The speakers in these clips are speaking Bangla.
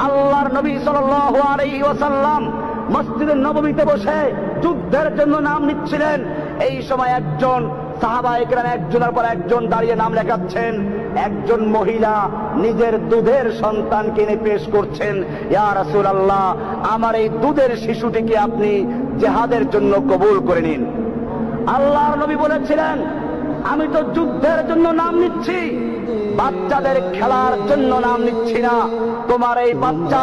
আল্লাহর নবী সাল্লাল্লাহু আলাইহি ওয়াসাল্লাম মসজিদে নববীতে বসে যুদ্ধের জন্য নাম নিচ্ছিলেন। এই সময় একজন সাহাবায়ে কেরাম একজনের পর একজন দাঁড়িয়ে নাম লেখাচ্ছেন। একজন মহিলা নিজের দুধের সন্তানকে এনে পেশ করছেন, ইয়া রাসূলুল্লাহ, আমার এই দুধের শিশুটিকে আপনি জিহাদের জন্য কবুল করে নিন। আল্লাহর নবী বলেছিলেন, আমি তো যুদ্ধের জন্য নাম নিচ্ছি, বাচ্চাদের খেলার জন্য নাম নিচ্ছি না। তোমার এই বাচ্চা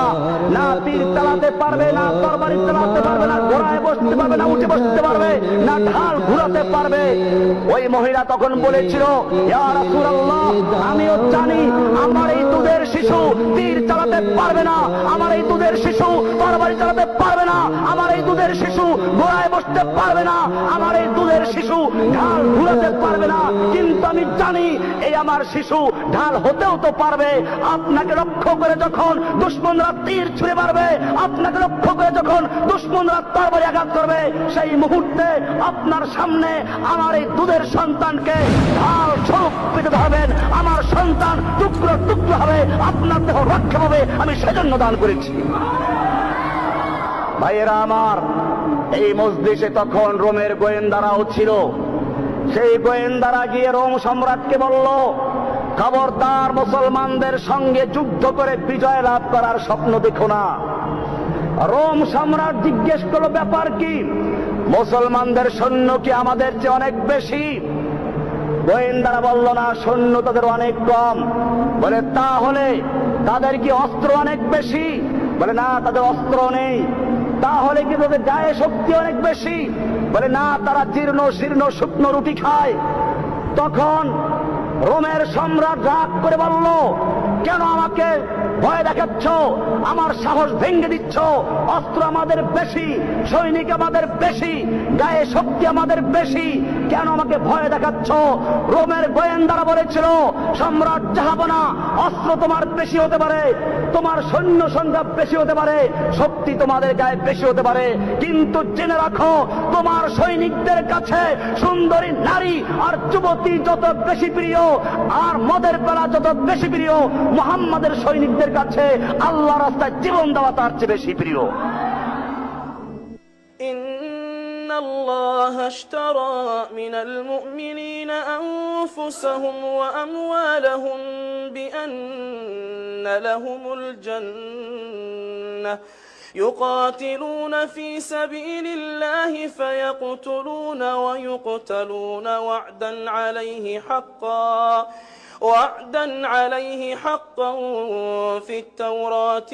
না তীর চালাতে পারবে, না তরবারি চালাতে পারবে, না ঘোড়ায় বসতে পারবে, না উঠে বসতে পারবে, না ঢাল ঘুরাতে পারবে। ওই মহিলা তখন বলেছিল, ইয়া রাসূলুল্লাহ, আমিও জানি আমার এই দুধের শিশু তীর চালাতে পারবে না, আমার এই দুধের শিশু তরবারি চালাতে পারবে না, আমার এই দুধের শিশু ঘোড়ায় বসতে পারবে না, আমার এই দুধের শিশু ঢাল ঘুরাতে পারবে না, কিন্তু আমি জানি এই আমার শিশু ঢাল হতেও তো পারবে। আপনাকে লক্ষ্য করে যখন দুশমনরা তীর ছুঁড়ে মারবে, আপনাকে লক্ষ্য করে যখন দুশমনরা তরবারি আঘাত করবে, সেই মুহূর্তে আপনার সামনে আমার এই দুধের সন্তানকে ঢাল স্বরূপ পেতে ধরবেন, আমার সন্তান টুকরো টুকরো হবে, আপনার দেহ রক্ষা হবে, আমি সেজন্য দান করেছি। ভাইয়েরা আমার, এই মজলিসে তখন রোমের গোয়েন্দারাও ছিল। সেই গোয়েন্দারা গিয়ে রোম সম্রাটকে বলল, খবরদার, মুসলমানদের সঙ্গে যুদ্ধ করে বিজয় লাভ করার স্বপ্ন দেখো না। রোম সম্রাট জিজ্ঞেস করলো, ব্যাপার কি? মুসলমানদের সৈন্য কি আমাদের চেয়ে অনেক বেশি? গোয়েন্দারা বলল, না, সৈন্য তাদের অনেক কম। বলে, তাহলে তাদের কি অস্ত্র অনেক বেশি? বলে, না, তাদের অস্ত্র নেই। তাহলে কি তাদের গায়ে শক্তি অনেক বেশি? বলে, না, তারা জীর্ণ শীর্ণ শুকনো রুটি খায়। তখন রোমের সম্রাট রাগ করে বলল, কেন আমাকে ভয় দেখাচ্ছ? আমার সাহস ভেঙে দিচ্ছ। অস্ত্র আমাদের বেশি, সৈনিক আমাদের বেশি, গায়ে শক্তি আমাদের বেশি, কেন আমাকে ভয় দেখাচ্ছ? রোমের গোয়েন্দারা বলেছিল, সম্রাট জাহাপনা, অস্ত্র তোমার বেশি হতে পারে, তোমার সৈন্য সংখ্যা বেশি হতে পারে, শক্তি তোমাদের গায়ে বেশি হতে পারে, কিন্তু জেনে রাখো, তোমার সৈনিকদের কাছে সুন্দরী নারী আর যুবতী যত বেশি প্রিয়, আর মদের পেলা যত বেশি প্রিয়, মুহাম্মাদের সৈনিকদের কাছে আল্লাহ রাস্তায় জীবন দেওয়া তার চেয়ে বেশি প্রিয়। ইন্নাল্লাহা আশতারা মিনাল মুমিনিনা আনফুসাহুম ওয়া আমওয়ালাহুম বিআন্না লাহুমুল জান্নাহ يقاتلون في سبيل الله فيقتلون ويقتلون وعدا عليه حقا في التوراة